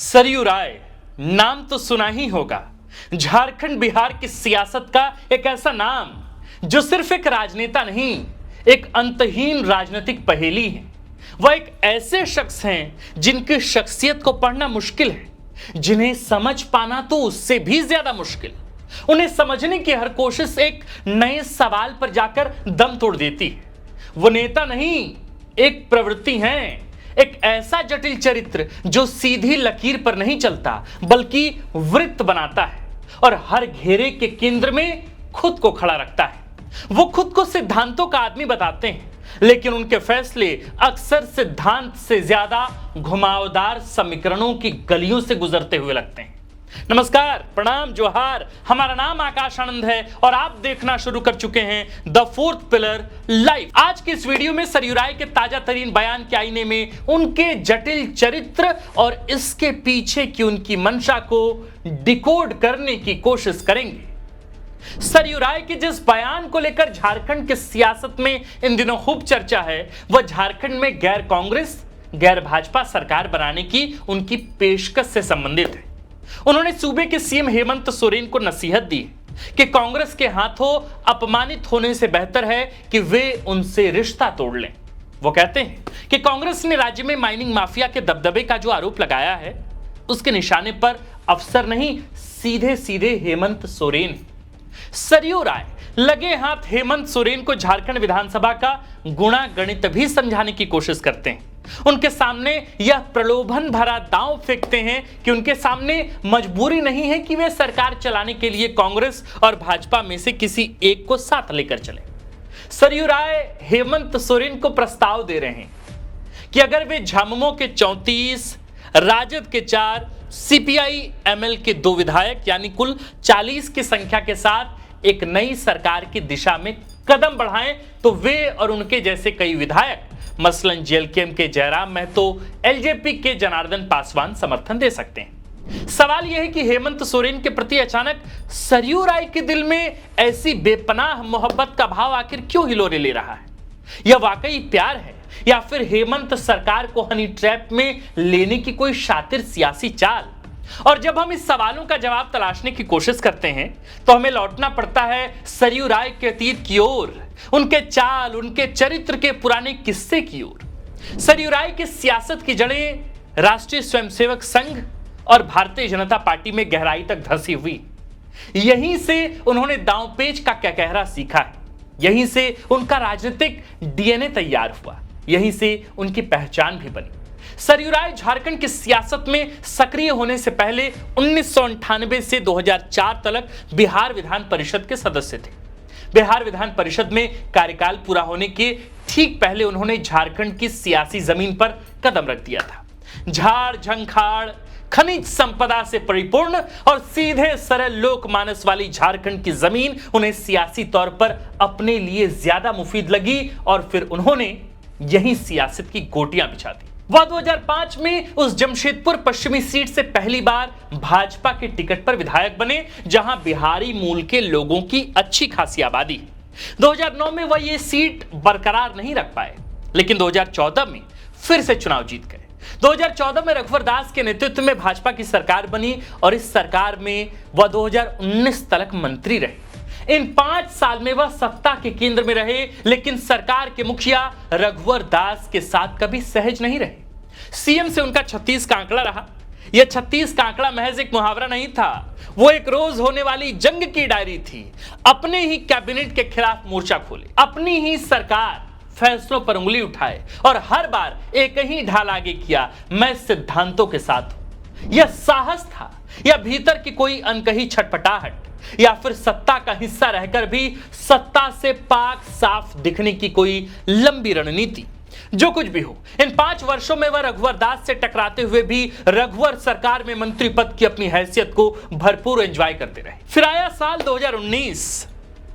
सरयू राय नाम तो सुना ही होगा। झारखंड बिहार की सियासत का एक ऐसा नाम जो सिर्फ एक राजनेता नहीं, एक अंतहीन राजनीतिक पहेली है। वह एक ऐसे शख्स हैं जिनकी शख्सियत को पढ़ना मुश्किल है, जिन्हें समझ पाना तो उससे भी ज्यादा मुश्किल। उन्हें समझने की हर कोशिश एक नए सवाल पर जाकर दम तोड़ देती है। वो नेता नहीं, एक प्रवृत्ति है, एक ऐसा जटिल चरित्र जो सीधी लकीर पर नहीं चलता बल्कि वृत्त बनाता है और हर घेरे के केंद्र में खुद को खड़ा रखता है। वो खुद को सिद्धांतों का आदमी बताते हैं, लेकिन उनके फैसले अक्सर सिद्धांत से ज्यादा घुमावदार समीकरणों की गलियों से गुजरते हुए लगते हैं। नमस्कार, प्रणाम, जोहार। हमारा नाम आकाश आनंद है और आप देखना शुरू कर चुके हैं द फोर्थ पिलर लाइव। आज की इस वीडियो में सरयू राय के ताजा तरीन बयान के आईने में उनके जटिल चरित्र और इसके पीछे की उनकी मंशा को डिकोड करने की कोशिश करेंगे। सरयू राय के जिस बयान को लेकर झारखंड की सियासत में इन दिनों खूब चर्चा है, वह झारखंड में गैर कांग्रेस, गैर भाजपा सरकार बनाने की उनकी पेशकश से संबंधित है। उन्होंने सूबे के सीएम हेमंत सोरेन को नसीहत दी कि कांग्रेस के हाथों अपमानित होने से बेहतर है कि वे उनसे रिश्ता तोड़ लें। वो कहते हैं कि कांग्रेस ने राज्य में माइनिंग माफिया के दबदबे का जो आरोप लगाया है, उसके निशाने पर अफसर नहीं, सीधे सीधे हेमंत सोरेन। सरयू राय लगे हाथ हेमंत सोरेन को झारखंड विधानसभा का गुणा गणित भी समझाने की कोशिश करते हैं। उनके सामने यह प्रलोभन भरा दांव फेंकते हैं कि उनके सामने मजबूरी नहीं है कि वे सरकार चलाने के लिए कांग्रेस और भाजपा में से किसी एक को साथ लेकर चले। सरयू राय हेमंत सोरेन को प्रस्ताव दे रहे हैं कि अगर वे झामुमो के 34, राजद के 4, सीपीआई एमएल के 2 विधायक यानी कुल 40 की संख्या के साथ एक नई सरकार की दिशा में कदम बढ़ाएं तो वे और उनके जैसे कई विधायक, मसलन जेएलकेएम के जयराम महतो, एलजेपी के जनार्दन पासवान समर्थन दे सकते हैं। सवाल यह है कि हेमंत सोरेन के प्रति अचानक सरयू राय के दिल में ऐसी बेपनाह मोहब्बत का भाव आखिर क्यों हिलोरे ले रहा है? यह वाकई प्यार है या फिर हेमंत सरकार को हनी ट्रैप में लेने की कोई शातिर सियासी चाल? और जब हम इस सवालों का जवाब तलाशने की कोशिश करते हैं तो हमें लौटना पड़ता है सरयू राय के अतीत की ओर, उनके चाल, उनके चरित्र के पुराने किस्से की ओर। सरयू राय की सियासत की जड़ें राष्ट्रीय स्वयंसेवक संघ और भारतीय जनता पार्टी में गहराई तक धंसी हुई। यहीं से उन्होंने दांवपेच का कहकहरा सीखा है, यहीं से उनका राजनीतिक डीएनए तैयार हुआ, यहीं से उनकी पहचान भी बनी। सरयू राय झारखंड की सियासत में सक्रिय होने से पहले 1998 से 2004 तक बिहार विधान परिषद के सदस्य थे। बिहार विधान परिषद में कार्यकाल पूरा होने के ठीक पहले उन्होंने झारखंड की सियासी जमीन पर कदम रख दिया था। झाड़ झंखाड़, खनिज संपदा से परिपूर्ण और सीधे सरल लोकमानस वाली झारखंड की जमीन उन्हें सियासी तौर पर अपने लिए ज्यादा मुफीद लगी और फिर उन्होंने यही सियासत की गोटियां बिछा दी। वह 2005 में उस जमशेदपुर पश्चिमी सीट से पहली बार भाजपा के टिकट पर विधायक बने, जहां बिहारी मूल के लोगों की अच्छी खासी आबादी है। 2009 में वह ये सीट बरकरार नहीं रख पाए, लेकिन 2014 में फिर से चुनाव जीत गए। 2014 में रघुवर दास के नेतृत्व में भाजपा की सरकार बनी और इस सरकार में वह 2019 तक मंत्री रहे। इन 5 साल में वह सत्ता के केंद्र में रहे, लेकिन सरकार के मुखिया रघुवर दास के साथ कभी सहज नहीं रहे। सीएम से उनका 36 का आंकड़ा रहा। यह 36 का आंकड़ा महज एक मुहावरा नहीं था, वो एक रोज होने वाली जंग की डायरी थी। अपने ही कैबिनेट के खिलाफ मोर्चा खोले, अपनी ही सरकार फैसलों पर उंगली उठाए और हर बार एक ही ढाल आगे किया, मैं सिद्धांतों के साथ हूं। यह साहस था या भीतर की कोई अनकही छटपटाहट, या फिर सत्ता का हिस्सा रहकर भी सत्ता से पाक साफ दिखने की कोई लंबी रणनीति? जो कुछ भी हो, इन 5 वर्षों में वह रघुवर दास से टकराते हुए भी रघुवर सरकार में मंत्री पद की अपनी हैसियत को भरपूर एंजॉय करते रहे। फिर आया साल 2019,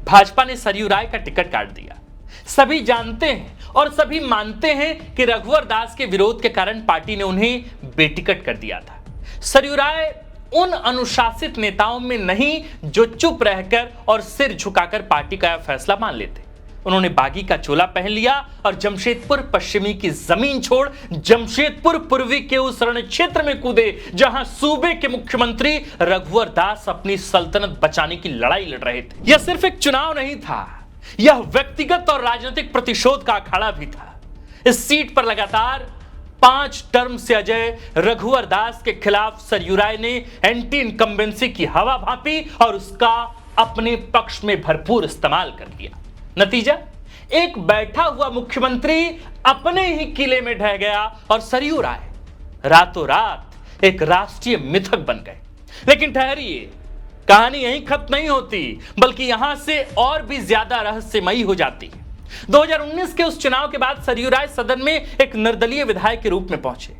भाजपा ने सरयू राय का टिकट काट दिया। सभी जानते हैं और सभी मानते हैं कि रघुवर दास के विरोध के कारण पार्टी ने उन्हें बेटिकट कर दिया था। सरयू राय उन अनुशासित नेताओं में नहीं जो चुप रहकर और सिर झुकाकर पार्टी का यह फैसला मान लेते। उन्होंने बागी का चोला पहन लिया और जमशेदपुर पश्चिमी की जमीन छोड़ जमशेदपुर पूर्वी के उस रण क्षेत्र में कूदे जहां सूबे के मुख्यमंत्री रघुवर दास अपनी सल्तनत बचाने की लड़ाई लड़ रहे थे। यह सिर्फ एक चुनाव नहीं था, यह व्यक्तिगत और राजनीतिक प्रतिशोध का अखाड़ा भी था। इस सीट पर लगातार 5 टर्म से अजय रघुवर दास के खिलाफ सरयू राय ने एंटी इनकम्बेंसी की हवा भांपी और उसका अपने पक्ष में भरपूर इस्तेमाल कर लिया। नतीजा, एक बैठा हुआ मुख्यमंत्री अपने ही किले में ढह गया और सरयू राय रातों रात एक राष्ट्रीय मिथक बन गए। लेकिन ठहरिए, कहानी यहीं खत्म नहीं होती, बल्कि यहां से और भी ज्यादा रहस्यमयी हो जाती है। 2019 के उस चुनाव के बाद सरयू राय सदन में एक निर्दलीय विधायक के रूप में पहुंचे।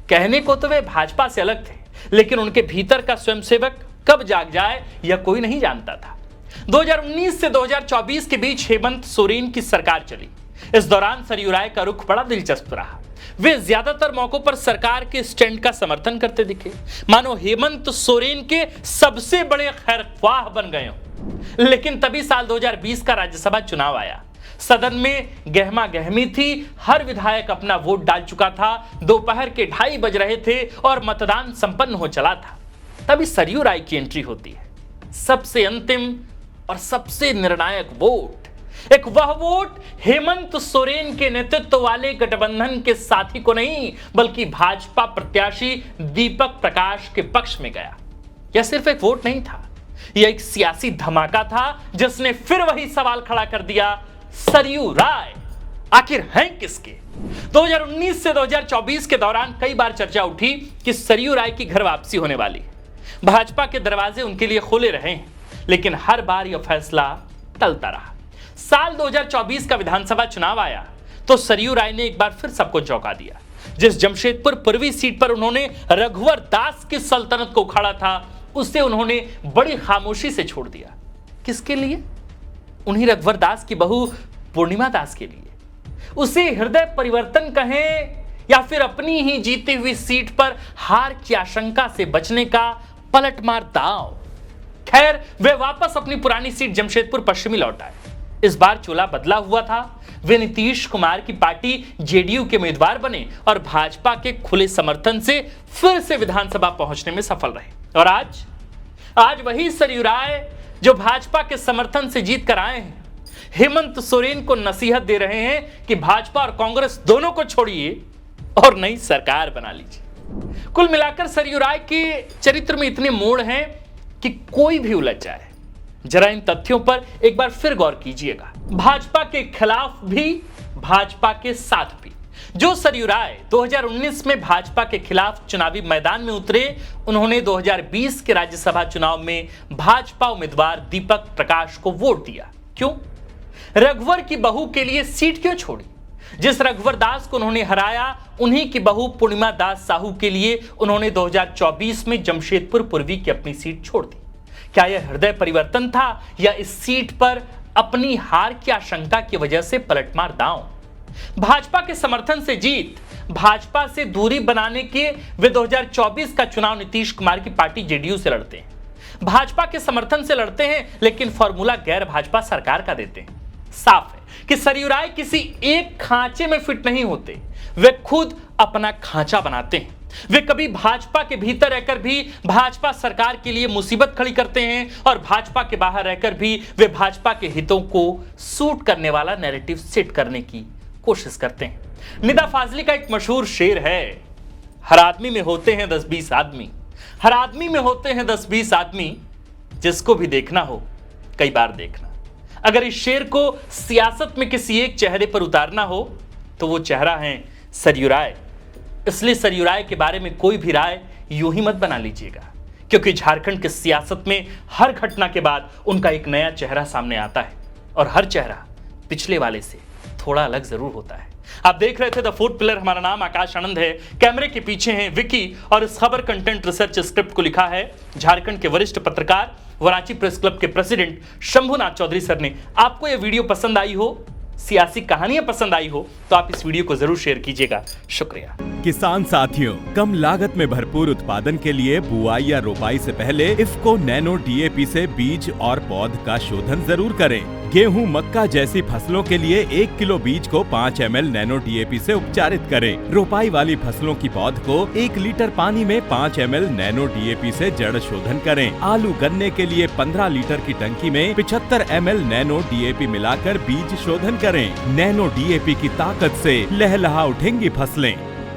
कहने को तो वे भाजपा से अलग थे, लेकिन उनके भीतर का स्वयंसेवक कब जाग जाए यह कोई नहीं जानता था। 2019 से 2024 के बीच हेमंत सोरेन की सरकार चली। इस दौरान सरयू राय का रुख बड़ा दिलचस्प रहा। वे ज्यादातर मौकों पर सरकार के स्टैंड का समर्थन करते दिखे, मानो हेमंत सोरेन के सबसे बड़े खैरख्वाह बन गए हों। लेकिन तभी साल 2020 का राज्यसभा चुनाव आया। सदन में गहमा गहमी थी, हर विधायक अपना वोट डाल चुका था। दोपहर के 2:30 बज रहे थे और मतदान संपन्न हो चला था। तभी सरयू राय की एंट्री होती है। सबसे अंतिम और सबसे निर्णायक वोट, एक वह वोट हेमंत सोरेन के नेतृत्व वाले गठबंधन के साथी को नहीं, बल्कि भाजपा प्रत्याशी दीपक प्रकाश के पक्ष में गया। यह सिर्फ एक वोट नहीं था, यह एक सियासी धमाका था जिसने फिर वही सवाल खड़ा कर दिया, सरयू राय आखिर हैं किसके? 2019 से 2024 के दौरान कई बार चर्चा उठी कि सरयू राय की घर वापसी होने वाली है। भाजपा के दरवाजे उनके लिए खुले रहे हैं, लेकिन हर बार यह फैसला टलता रहा। साल 2024 का विधानसभा चुनाव आया तो सरयू राय ने एक बार फिर सबको चौंका दिया। जिस जमशेदपुर पूर्वी सीट पर उन्होंने रघुवर दास की सल्तनत को उखाड़ा था, उसे उन्होंने बड़ी खामोशी से छोड़ दिया। किसके लिए? उन्हीं रघुवर दास की बहू पूर्णिमा दास के लिए। उसे हृदय परिवर्तन कहें या फिर अपनी ही जीती हुई सीट पर हार की आशंका से बचने का पलटमार दांव। खैर, वे वापस अपनी पुरानी सीट जमशेदपुर पश्चिमी लौट आए। इस बार चोला बदला हुआ था। वे नीतीश कुमार की पार्टी जेडीयू के उम्मीदवार बने और भाजपा के खुले समर्थन से फिर से विधानसभा पहुंचने में सफल रहे। और आज वही सरयू राय जो भाजपा के समर्थन से जीत कर आए हैं, हेमंत सोरेन को नसीहत दे रहे हैं कि भाजपा और कांग्रेस दोनों को छोड़िए और नई सरकार बना लीजिए। कुल मिलाकर सरयू राय के चरित्र में इतने मोड़ हैं कि कोई भी उलझ जाए। जरा इन तथ्यों पर एक बार फिर गौर कीजिएगा। भाजपा के खिलाफ भी, भाजपा के साथ भी। जो सरयू राय 2019 में भाजपा के खिलाफ चुनावी मैदान में उतरे, उन्होंने 2020 के राज्यसभा चुनाव में भाजपा उम्मीदवार दीपक प्रकाश को वोट दिया। क्यों? रघुवर की बहू के लिए सीट क्यों छोड़ी? जिस रघुवर दास को उन्होंने हराया, उन्हीं की बहू पूर्णिमा दास साहू के लिए उन्होंने 2024 में जमशेदपुर पूर्वी की अपनी सीट छोड़ दी। क्या यह हृदय परिवर्तन था या इस सीट पर अपनी हार की आशंका की वजह से पलटमार दांव? भाजपा के समर्थन से जीत, भाजपा से दूरी बनाने के वे 2024 का चुनाव नीतीश कुमार की पार्टी जेडीयू से लड़ते हैं। भाजपा के समर्थन से लड़ते हैं, लेकिन फॉर्मूला गैर भाजपा सरकार का देते हैं। साफ है कि सरयू राय किसी एक खांचे में फिट नहीं होते, वे खुद अपना खांचा बनाते हैं। वे कभी भाजपा के भीतर रहकर भी भाजपा सरकार के लिए मुसीबत खड़ी करते हैं और भाजपा के बाहर रहकर भी वे भाजपा के हितों को सूट करने वाला नैरेटिव सेट करने की कोशिश करते हैं। निदा फाजली का एक मशहूर शेर है, हर आदमी में होते हैं 10-20 आदमी, हर आदमी में होते हैं 10-20 आदमी, जिसको भी देखना हो कई बार देखना। अगर इस शेर को सियासत में किसी एक चेहरे पर उतारना हो तो वो चेहरा है सरयू राय। इसलिए सरयू राय के बारे में कोई भी राय यूं ही मत बना लीजिएगा, क्योंकि झारखंड की सियासत में हर घटना के बाद उनका एक नया चेहरा सामने आता है और हर चेहरा पिछले वाले से थोड़ा अलग जरूर होता है। आप देख रहे थे द फोर्थ पिलर। हमारा नाम आकाश आनंद है, कैमरे के पीछे हैं विकी और इस खबर कंटेंट रिसर्च स्क्रिप्ट को लिखा है झारखंड के वरिष्ठ पत्रकार वराची प्रेस क्लब के प्रेसिडेंट शंभुनाथ चौधरी सर ने। आपको यह वीडियो पसंद आई हो, सियासी कहानियां पसंद आई हो, तो आप इस वीडियो को जरूर शेयर कीजिएगा। शुक्रिया। किसान साथियों, कम लागत में भरपूर उत्पादन के लिए बुआई या रोपाई से पहले इफ्को नैनो DAP से बीज और पौध का शोधन जरूर करें। गेहूं, मक्का जैसी फसलों के लिए 1 किलो बीज को 5 ml नैनो डीएपी से उपचारित करें। रोपाई वाली फसलों की पौध को 1 लीटर पानी में 5 ml नैनो डीएपी से जड़ शोधन करें। आलू गन्ने के लिए 15 लीटर की टंकी में 75 ml नैनो डीएपी मिलाकर बीज शोधन करें। नैनो डीएपी की ताकत से लहलहा उठेंगी फसलें।